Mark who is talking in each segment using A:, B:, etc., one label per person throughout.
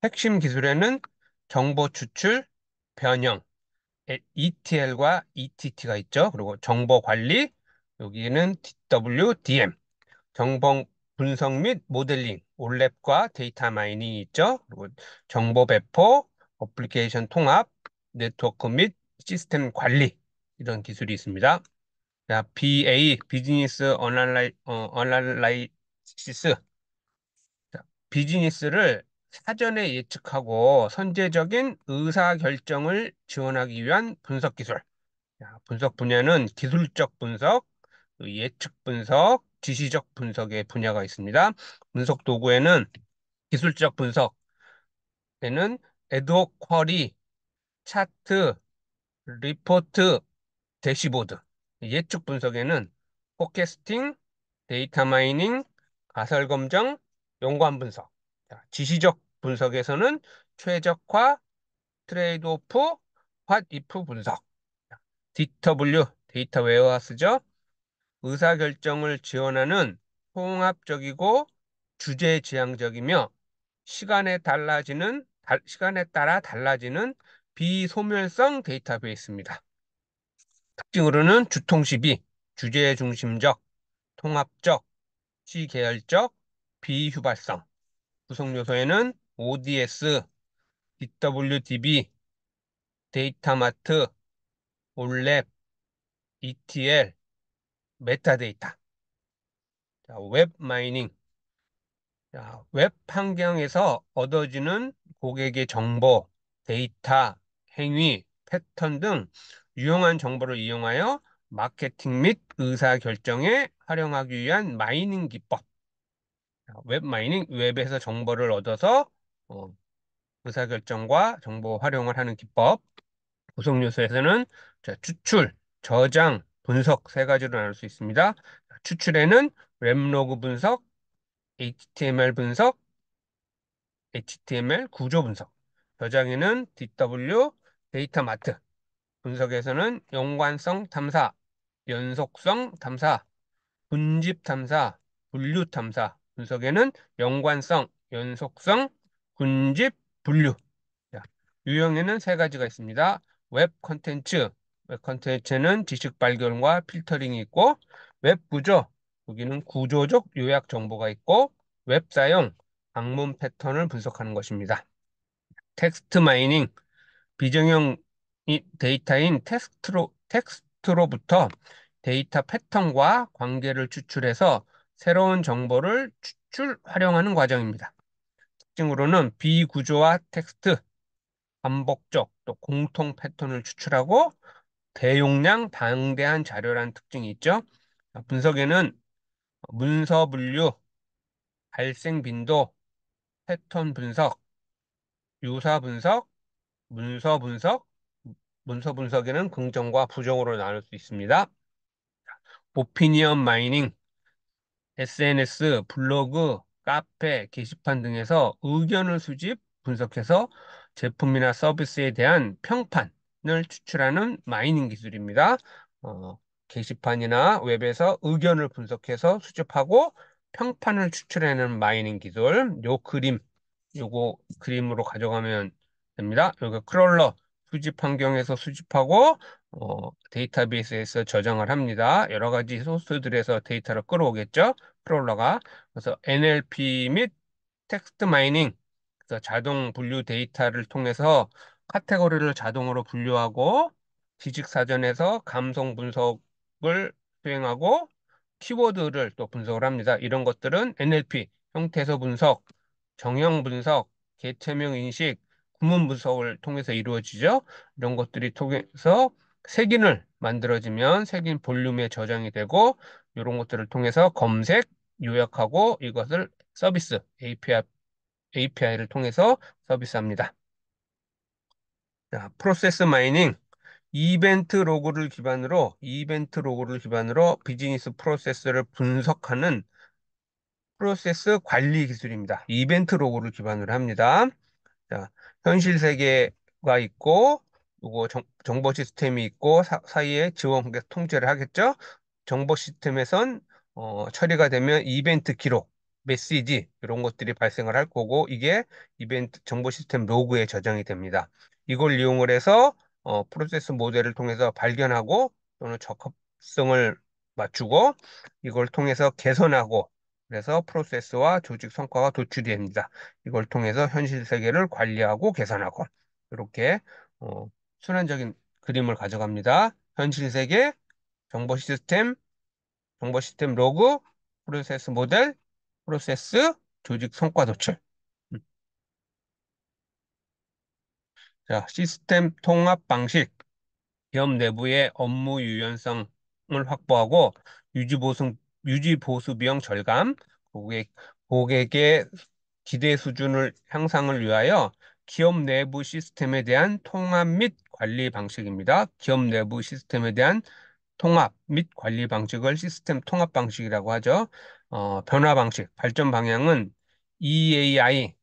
A: 핵심 기술에는 정보 추출, 변형, ETL과 ETT가 있죠. 그리고 정보 관리, 여기는 DWDM, 정보 분석 및 모델링, 올랩과 데이터 마이닝이 있죠. 그리고 정보 배포, 어플리케이션 통합, 네트워크 및 시스템 관리, 이런 기술이 있습니다. 자, BA, 비즈니스 어널라이시스. 자, 비즈니스를 사전에 예측하고 선제적인 의사 결정을 지원하기 위한 분석 기술. 자, 분석 분야는 기술적 분석, 또 예측 분석, 지시적 분석의 분야가 있습니다. 분석 도구에는 기술적 분석에는 애드호c 쿼리, 차트, 리포트, 대시보드. 예측 분석에는 포캐스팅, 데이터 마이닝, 가설 검정, 연관 분석. 자, 지시적 분석에서는 최적화, 트레이드 오프, 왓 이프 분석. DW, 데이터 웨어하우스죠. 의사결정을 지원하는 통합적이고 주제지향적이며 시간에 따라 달라지는 비소멸성 데이터베이스입니다. 특징으로는 주통시비, 주제 중심적, 통합적, 시계열적, 비휴발성. 구성 요소에는 ODS, DWDB, 데이터마트, 올랩, ETL, 메타데이터. 자, 웹 마이닝. 자, 웹 환경에서 얻어지는 고객의 정보, 데이터, 행위, 패턴 등 유용한 정보를 이용하여 마케팅 및 의사 결정에 활용하기 위한 마이닝 기법. 자, 웹 마이닝, 웹에서 정보를 얻어서 어, 의사 결정과 정보 활용을 하는 기법. 구성 요소에서는 자, 추출, 저장, 분석 세 가지로 나눌 수 있습니다. 추출에는 웹로그 분석, HTML 분석, HTML 구조 분석. 저장에는 DW, 데이터 마트. 분석에서는 연관성 탐사, 연속성 탐사, 분집 탐사, 분류 탐사. 분석에는 연관성, 연속성, 분집, 분류. 자, 유형에는 세 가지가 있습니다. 웹 컨텐츠. 웹 컨텐츠는 지식 발견과 필터링이 있고, 웹 구조. 여기는 구조적 요약 정보가 있고, 웹 사용, 방문 패턴을 분석하는 것입니다. 텍스트 마이닝. 비정형 데이터인 텍스트로부터 데이터 패턴과 관계를 추출해서 새로운 정보를 활용하는 과정입니다. 특징으로는 비구조화 텍스트, 반복적, 또 공통 패턴을 추출하고 대용량, 방대한 자료라는 특징이 있죠. 분석에는 문서 분류, 발생 빈도, 패턴 분석, 유사 분석, 문서 분석, 문서 분석에는 긍정과 부정으로 나눌 수 있습니다. 오피니언 마이닝, SNS, 블로그, 카페, 게시판 등에서 의견을 수집, 분석해서 제품이나 서비스에 대한 평판을 추출하는 마이닝 기술입니다. 어, 게시판이나 웹에서 의견을 분석해서 수집하고 평판을 추출해내는 마이닝 기술. 요거 그림으로 가져가면 됩니다. 요거 크롤러, 수집 환경에서 수집하고 데이터베이스에서 저장을 합니다. 여러 가지 소스들에서 데이터를 끌어오겠죠. 크롤러가. 그래서 NLP 및 텍스트 마이닝, 그래서 자동 분류 데이터를 통해서 카테고리를 자동으로 분류하고 지식 사전에서 감성 분석을 수행하고 키워드를 또 분석을 합니다. 이런 것들은 NLP, 형태소 분석, 정형 분석, 개체명 인식, 구문 분석을 통해서 이루어지죠. 이런 것들이 통해서 색인을 만들어지면 색인 볼륨에 저장이 되고 이런 것들을 통해서 검색, 요약하고 이것을 서비스, API를 통해서 서비스합니다. 자, 프로세스 마이닝, 이벤트 로그를 기반으로 비즈니스 프로세스를 분석하는 프로세스 관리 기술입니다. 이벤트 로그를 기반으로 합니다. 자, 현실 세계가 있고, 요거 정보 시스템이 있고, 사이에 지원 관계 통제를 하겠죠? 정보 시스템에선 처리가 되면 이벤트 기록, 메시지 이런 것들이 발생을 할 거고 이게 이벤트 정보 시스템 로그에 저장이 됩니다. 이걸 이용을 해서 프로세스 모델을 통해서 발견하고 또는 적합성을 맞추고 이걸 통해서 개선하고 그래서 프로세스와 조직 성과가 도출이 됩니다. 이걸 통해서 현실 세계를 관리하고 개선하고 이렇게 어, 순환적인 그림을 가져갑니다. 현실 세계, 정보 시스템, 정보 시스템 로그, 프로세스 모델, 프로세스, 조직 성과 도출. 음. 자, 시스템 통합 방식. 기업 내부의 업무 유연성을 확보하고 유지보수, 유지보수 비용 절감, 고객의 기대 수준을 향상을 위하여 기업 내부 시스템에 대한 통합 및 관리 방식입니다. 기업 내부 시스템에 대한 통합 및 관리 방식을 시스템 통합 방식이라고 하죠. 변화 방식, 발전 방향은 EAI,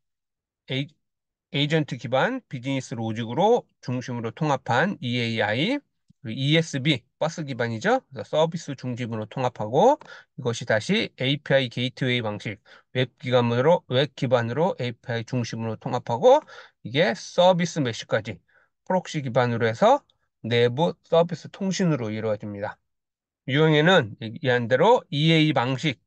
A: 에이전트 기반 비즈니스 로직으로 중심으로 통합한 EAI, 그리고 ESB, 버스 기반이죠. 그래서 서비스 중심으로 통합하고 이것이 다시 API 게이트웨이 방식, 웹 기반으로 API 중심으로 통합하고 이게 서비스 메쉬까지 프록시 기반으로 해서 내부 서비스 통신으로 이루어집니다. 유형에는 얘기한 대로 EAI 방식,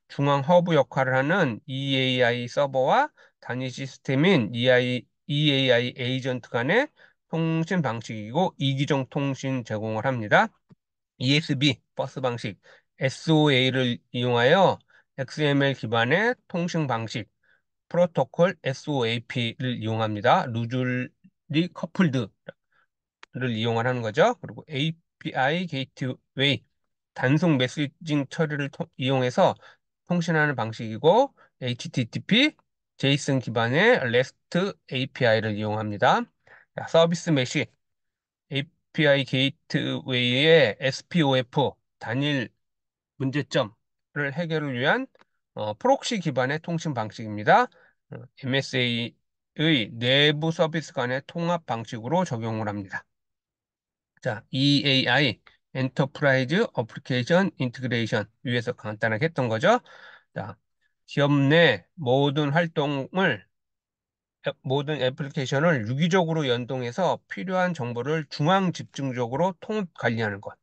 A: 중앙 허브 역할을 하는 EAI 서버와 단위 시스템인 EAI 에이전트 간의 통신 방식이고 이기종 통신 제공을 합니다. ESB 버스 방식, SOA를 이용하여 XML 기반의 통신 방식, 프로토콜 SOAP를 이용합니다. 루즐리 커플드 를 이용을 하는 거죠. 그리고 API 게이트웨이 단순 메시징 처리를 이용해서 통신하는 방식이고 HTTP, JSON 기반의 REST API를 이용합니다. 자, 서비스 메시 API 게이트웨이의 SPOF 단일 문제점을 해결을 위한 프록시 기반의 통신 방식입니다. MSA의 내부 서비스 간의 통합 방식으로 적용을 합니다. 자, EAI, 엔터프라이즈 어플리케이션 인티그레이션 위에서 간단하게 했던 거죠. 자, 기업 내 모든 애플리케이션을 유기적으로 연동해서 필요한 정보를 중앙 집중적으로 통합 관리하는 것.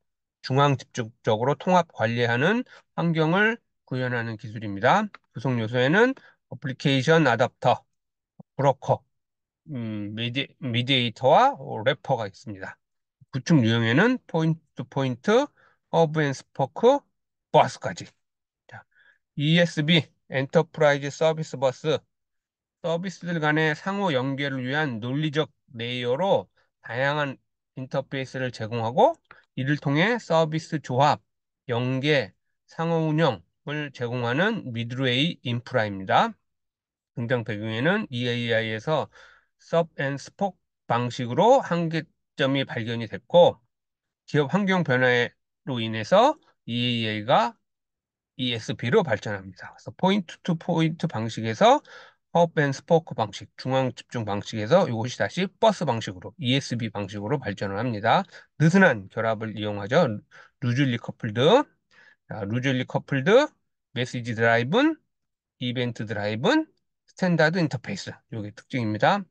A: 중앙 집중적으로 통합 관리하는 환경을 구현하는 기술입니다. 구성 요소에는 어플리케이션 아답터, 브로커, 미디에이터와 래퍼가 있습니다. 구축 유형에는 포인트 투 포인트, 허브 앤 스포크, 버스까지. 자, ESB, 엔터프라이즈 서비스 버스, 서비스들 간의 상호 연결을 위한 논리적 레이어로 다양한 인터페이스를 제공하고 이를 통해 서비스 조합, 연계, 상호 운영을 제공하는 미드웨이 인프라입니다. 등장 배경에는 EAI에서 섭 앤 스폭 방식으로 한계점이 발견이 됐고 기업 환경 변화로 인해서 EA가 ESB로 발전합니다. 그래서 포인트 투 포인트 방식에서 허브 앤 스포크 방식, 중앙 집중 방식에서 이것이 다시 버스 방식으로 ESB 방식으로 발전을 합니다. 느슨한 결합을 이용하죠. 루즐리 커플드, 자, 루즐리 커플드, 메시지 드라이븐, 이벤트 드라이븐, 스탠다드 인터페이스. 이게 특징입니다.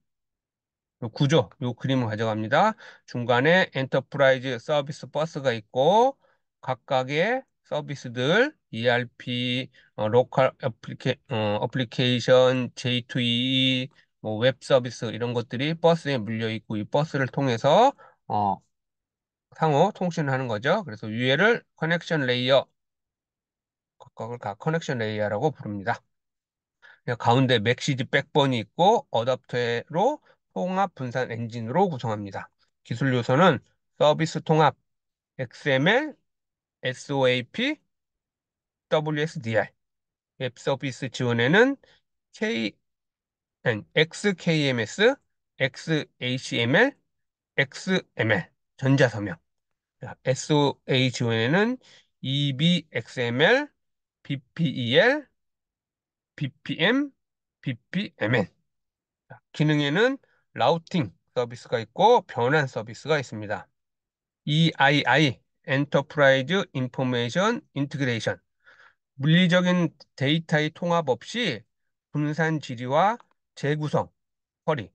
A: 요 구조, 요 그림을 가져갑니다. 중간에 엔터프라이즈 서비스 버스가 있고 각각의 서비스들 ERP, 로컬 어플리케이션, J2EE, 웹 서비스 이런 것들이 버스에 물려 있고 이 버스를 통해서 어, 상호 통신을 하는 거죠. 그래서 위에를 커넥션 레이어, 각각을 각 커넥션 레이어라고 부릅니다. 가운데 맥시즈 백본이 있고 어댑터로 통합 분산 엔진으로 구성합니다. 기술 요소는 서비스 통합, XML, SOAP, WSDR, 웹 서비스 지원에는 XKMS, XHML, XML, 전자서명. SOA 지원에는 EBXML, BPEL, BPM, BPMN. 기능에는 라우팅 서비스가 있고 변환 서비스가 있습니다. EII, Enterprise Information Integration, 물리적인 데이터의 통합 없이 분산 지리와 재구성, 쿼리,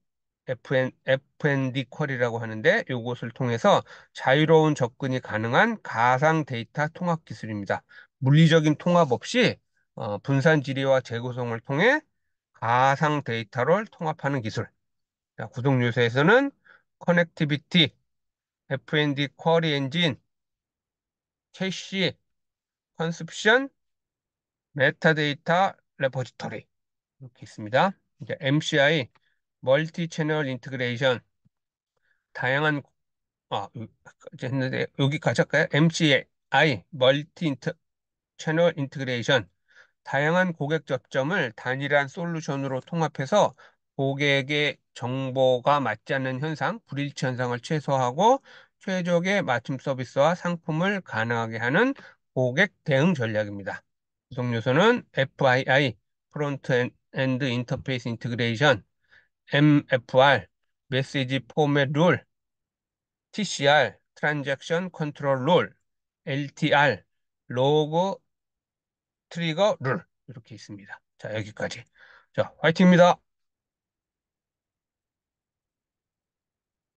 A: FND 쿼리라고 하는데 이것을 통해서 자유로운 접근이 가능한 가상 데이터 통합 기술입니다. 물리적인 통합 없이 분산 지리와 재구성을 통해 가상 데이터를 통합하는 기술. 자, 구동 요소에서는 커넥티비티, FND 쿼리 엔진, 캐시, 컨셉션, 메타데이터 레포지터리 이렇게 있습니다. 이제 MCI, 멀티 채널 인티그레이션, 다양한 이제 했는데 여기까지 할까요? MCI, 멀티 채널 인티그레이션, 다양한 고객 접점을 단일한 솔루션으로 통합해서 고객의 정보가 맞지 않는 현상, 불일치 현상을 최소화하고 최적의 맞춤 서비스와 상품을 가능하게 하는 고객 대응 전략입니다. 구성 요소는 FII, 프론트 엔드 인터페이스 인티그레이션, MFR, 메시지 포맷 룰, TCR, 트랜잭션 컨트롤 룰, LTR, 로그 트리거 룰 이렇게 있습니다. 자, 여기까지. 자, 화이팅입니다.